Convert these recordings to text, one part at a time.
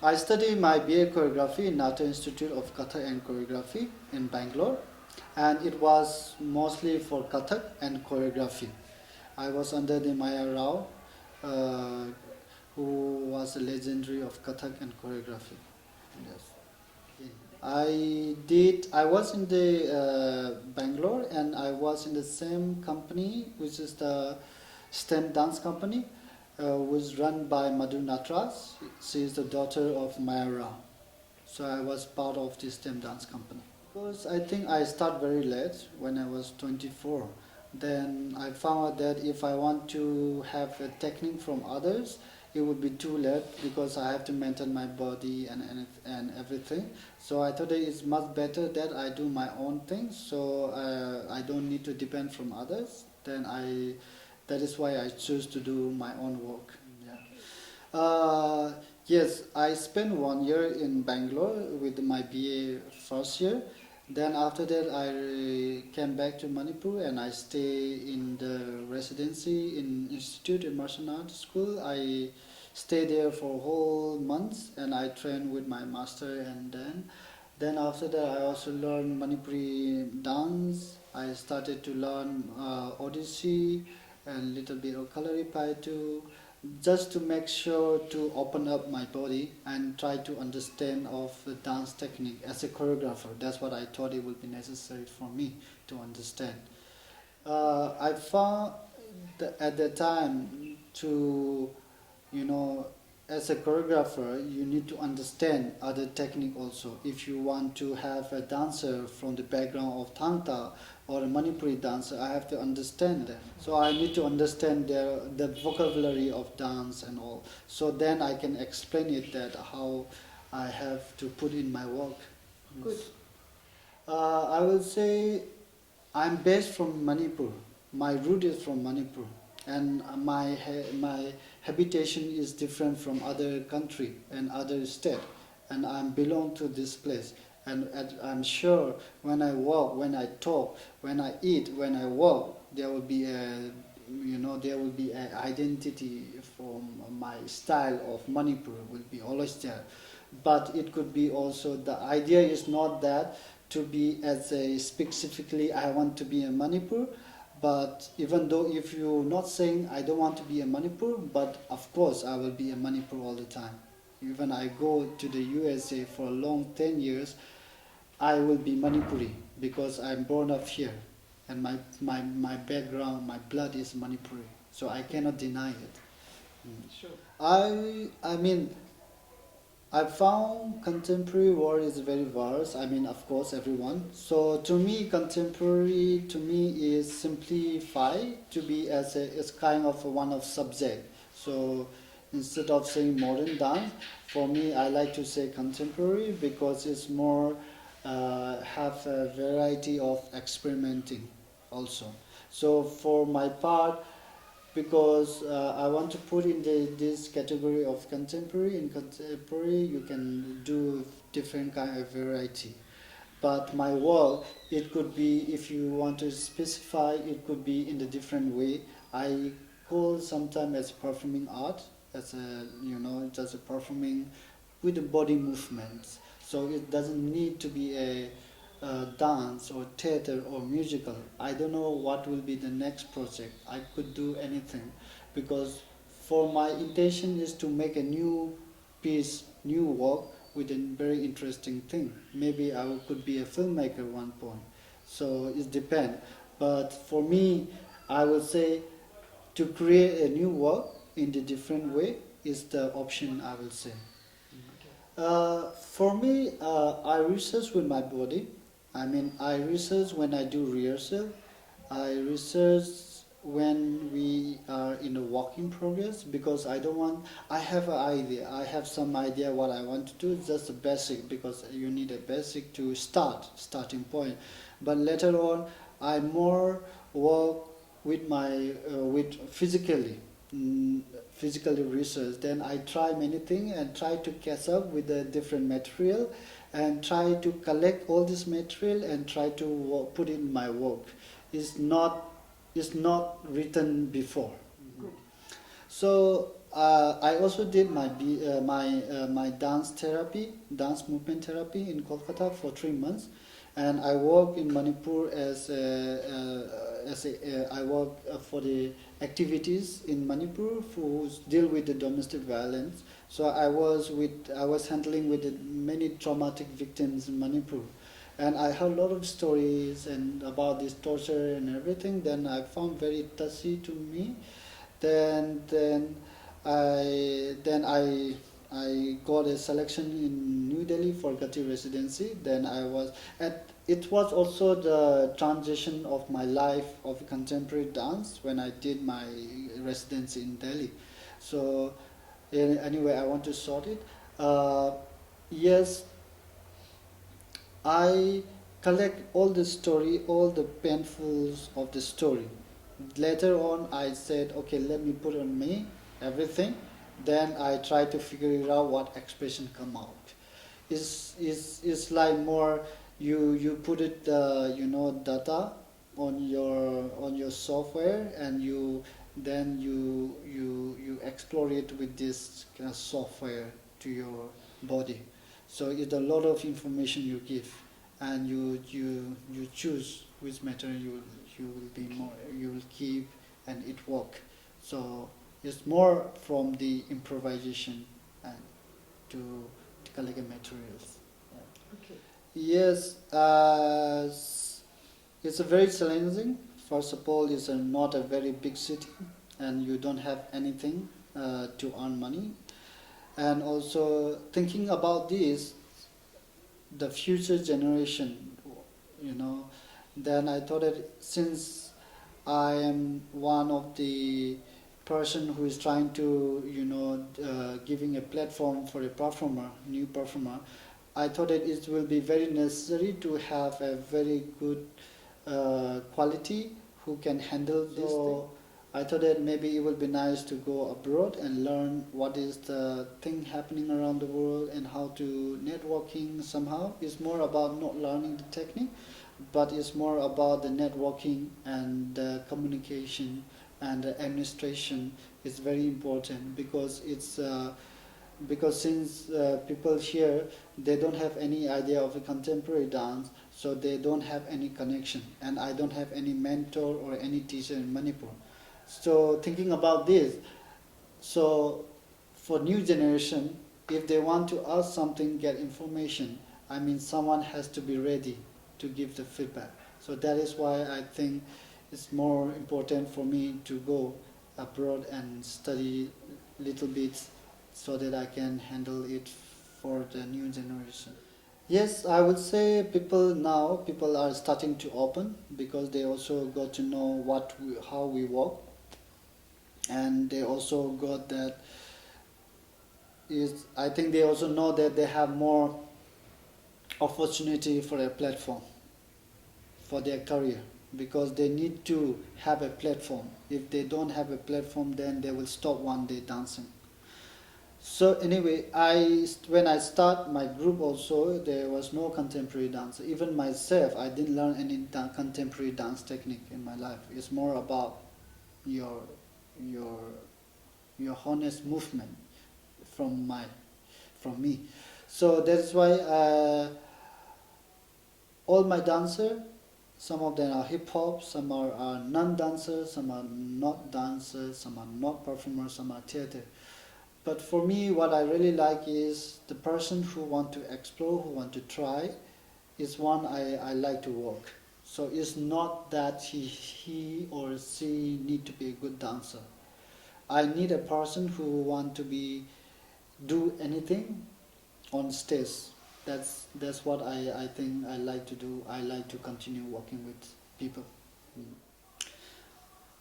I studied my BA choreography in Institute of Kathak and Choreography in Bangalore, and it was mostly for Kathak and choreography. I was under the Maya Rao, uh, who was a legendary of Kathak and choreography. Yes. I was in the Bangalore, and I was in the same company, which is the STEM dance company, was run by Madhu Natras. She is the daughter of Maya Rao. So I was part of the STEM dance company. Because I think I start very late when I was 24. Then I found out that if I want to have a technique from others, it would be too late because I have to maintain my body and everything. So I thought that it's much better that I do my own thing, so I don't need to depend from others. That is why I choose to do my own work. Yeah. Yes, I spent 1 year in Bangalore with my BA first year. Then after that, I came back to Manipur and I stay in the residency in Institut in Martial Arts School. I stay there for whole months and I train with my master, and then after that I also learned Manipuri dance. I started to learn Odissi and little bit of Kalaripai too, just to make sure to open up my body and try to understand of the dance technique as a choreographer. That's what I thought it would be necessary for me to understand. I found that at the time to, you know, as a choreographer, you need to understand other technique also. If you want to have a dancer from the background of Thangta or a Manipuri dancer, I have to understand them. So I need to understand the vocabulary of dance and all. So then I can explain it that how I have to put in my work. Good. I will say I'm based from Manipur. My root is from Manipur, and my habitation is different from other country and other state, and I belong to this place. And I'm sure when I walk, when I talk, when I eat, when I walk, there will be a, there will be an identity from my style of Manipur will be always there. But it could be also, the idea is not that to be as a specifically I want to be a Manipur, but even though if you're not saying I don't want to be a Manipur, but of course I will be a Manipur all the time. Even I go to the USA for a long 10 years, I will be Manipuri because I'm born up here and my background, my blood is Manipuri. So I cannot deny it. Sure. I mean, I found contemporary world is very vast. I mean, of course, everyone. So to me, contemporary to me is simplify to be as a it's kind of a one of subject. So instead of saying modern dance, for me, I like to say contemporary because it's more have a variety of experimenting also. So for my part, because I want to put in this category of contemporary. In contemporary, you can do different kind of variety. But my work, it could be, if you want to specify, it could be in a different way. I call sometimes as performing art, as a, just a performing with the body movements. So it doesn't need to be a dance or theater or musical. I don't know what will be the next project. I could do anything because for my intention is to make a new piece, new work with a very interesting thing. Maybe I could be a filmmaker at one point. So it depends. But for me, I would say to create a new work in the different way is the option I will say. For me, I research with my body. I mean, I research when I do rehearsal. I research when we are in a work in progress because I don't want. I have an idea. I have some idea what I want to do. Just a basic because you need a basic to starting point. But later on, I more work with my with physically. Physically research. Then I try many things and try to catch up with the different material and try to collect all this material and try to put in my work. It's not written before. Good. So I also did my dance therapy, dance movement therapy in Kolkata for 3 months, and I work in Manipur I work for the activities in Manipur who deal with the domestic violence. So I was handling with the many traumatic victims in Manipur, and I heard a lot of stories and about this torture and everything. Then I found very touchy to me. Then I got a selection in New Delhi for Gati residency. Then I was at it was also the transition of my life of contemporary dance when I did my residency in Delhi. So anyway, I want to sort it. Yes, I collect all the story, all the painfuls of the story. Later on, I said, okay, let me put on me everything. Then I try to figure it out what expression come out. It's like more you put it data on your software, and you explore it with this kind of software to your body. So it's a lot of information you give, and you choose which material you will be more you will keep, and it work. So it's more from the improvisation and to collect the materials. Yeah. Okay. Yes, it's a very challenging. First of all, it's not a very big city, and you don't have anything to earn money. And also thinking about this, the future generation, you know, then I thought that since I am one of the person who is trying to, giving a platform for a performer, new performer, I thought that it will be very necessary to have a very good quality who can handle this thing. I thought that maybe it would be nice to go abroad and learn what is the thing happening around the world and how to networking somehow. It's more about not learning the technique, but it's more about the networking and the communication and the administration is very important because since people here they don't have any idea of a contemporary dance, so they don't have any connection, and I don't have any mentor or any teacher in Manipur. So thinking about this, so for new generation, if they want to ask something, get information, I mean someone has to be ready to give the feedback. So that is why I think it's more important for me to go abroad and study little bit so that I can handle it for the new generation. Yes, I would say people are starting to open because they also got to know how we work, and they also got that is I think they also know that they have more opportunity for a platform for their career, because they need to have a platform. If they don't have a platform, then they will stop one day dancing. So anyway, when I start my group also, there was no contemporary dance. Even myself, I didn't learn any contemporary dance technique in my life. It's more about your your your honest movement from me. So that's why all my dancers, some of them are hip hop, some are non-dancers, some are not dancers, some are not performers, some are theater. But for me, what I really like is the person who want to explore, who want to try, is one I like to work. So it's not that he or she need to be a good dancer. I need a person who want to do anything on stage. That's what I think I like to do. I like to continue working with people.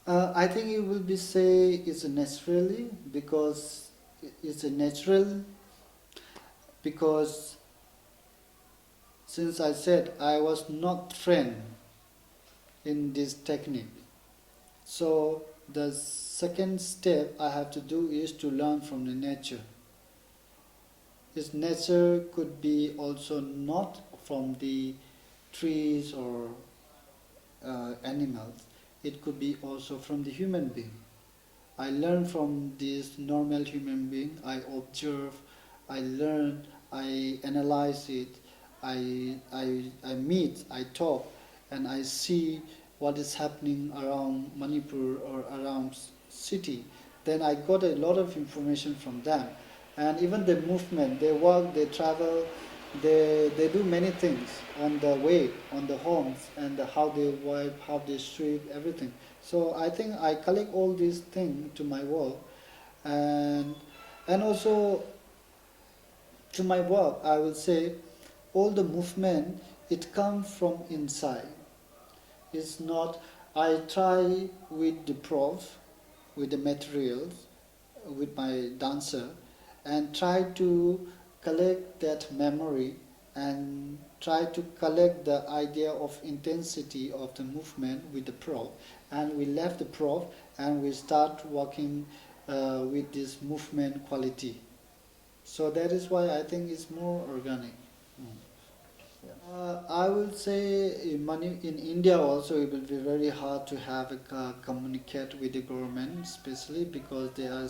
I think it will be say it's a naturally because it's a natural because since I said I was not trained in this technique. So the second step I have to do is to learn from the nature. This nature could be also not from the trees or animals. It could be also from the human being. I learn from this normal human being. I observe, I learn, I analyze it, I meet, I talk, and I see what is happening around Manipur or around city. Then I got a lot of information from them. And even the movement, they walk, they travel, they do many things on the way, on the homes, and how they wipe, how they sweep, everything. So I think I collect all these things to my work, and also to my work, I will say all the movement, it comes from inside. It's not, I try with the prof, with the materials, with my dancer, and try to collect that memory and try to collect the idea of intensity of the movement with the prof. And we left the prof and we start working with this movement quality. So that is why I think it's more organic. I will say in India also it will be very hard to have a communicate with the government, especially because they are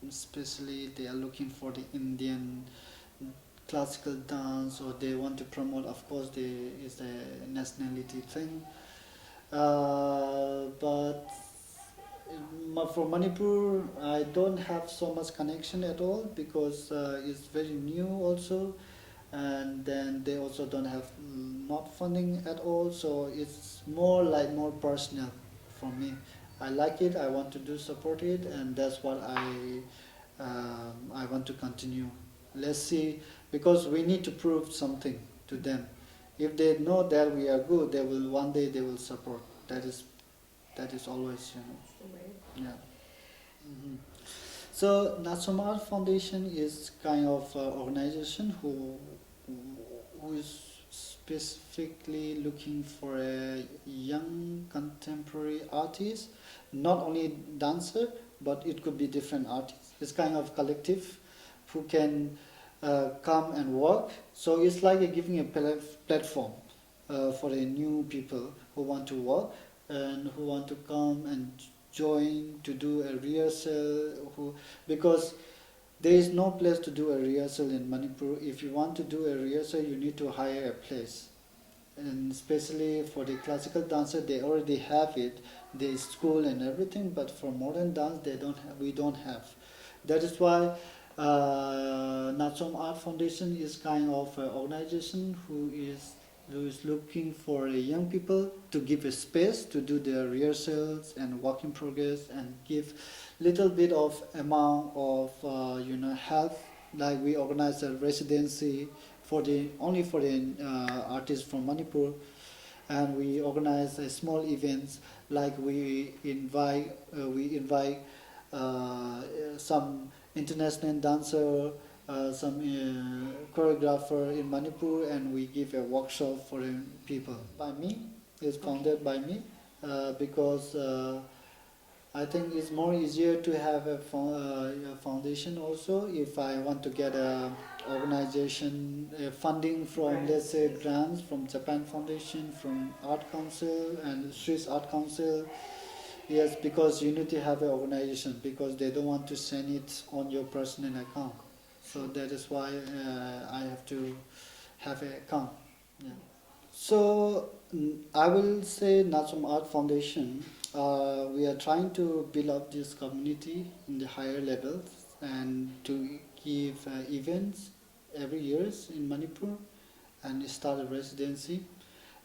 especially they are looking for the Indian classical dance, or they want to promote. Of course, there is a nationality thing, but for Manipur, I don't have so much connection at all because it's very new also, and then they also don't have not funding at all, so it's more personal for me. I like it, I want to do support it, and that's what I want to continue. Let's see, because we need to prove something to them. If they know that we are good, they will one day they will support. That is always, yeah. Mhm. So National Foundation is kind of organization who is specifically looking for a young contemporary artist, not only dancer, but it could be different artists. It's kind of collective who can come and work. So it's like giving a platform for the new people who want to work and who want to come and join to do a rehearsal. Because there is no place to do a rehearsal in Manipur. If you want to do a rehearsal, you need to hire a place. And especially for the classical dancer, they already have it, the school and everything. But for modern dance, they don't have. We don't have. That is why Natsum Art Foundation is kind of an organization who is looking for young people to give a space to do their rehearsals and work in progress, and give little bit of amount of help. Like we organize a residency for the only for the artists from Manipur, and we organize small events like we invite some international dancer, some choreographer in Manipur, and we give a workshop for the people. By me, it's founded by me because I think it's more easier to have a foundation also if I want to get a organization funding from, let's say, grants from Japan Foundation, from Art Council and Swiss Art Council. Yes, because you need to have an organization, because they don't want to send it on your personal account. So that is why I have to have an account. Yeah. So I will say Natsum Art Foundation, we are trying to build up this community in the higher levels and to give events every year in Manipur, and start a residency,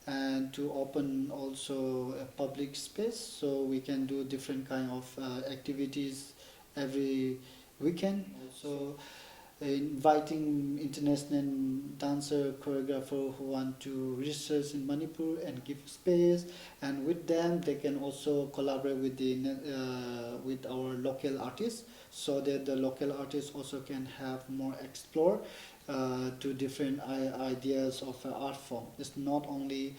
and to open also a public space so we can do different kind of activities every weekend. Also inviting international dancer choreographer who want to research in Manipur and give space, and with them they can also collaborate with with our local artists, so that the local artists also can have more explore to different ideas of art form. It's not only,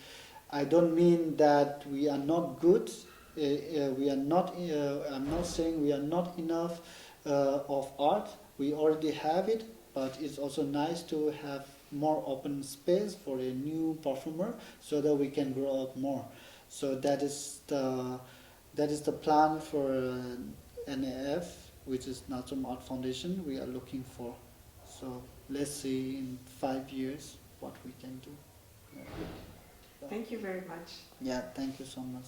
I don't mean that we are not good. We are not. I'm not saying we are not enough of art. We already have it, but it's also nice to have more open space for a new performer, so that we can grow up more. So that is the plan for NAF, which is National Art Foundation, we are looking for. So let's see in 5 years what we can do. Thank you very much. Yeah, thank you so much.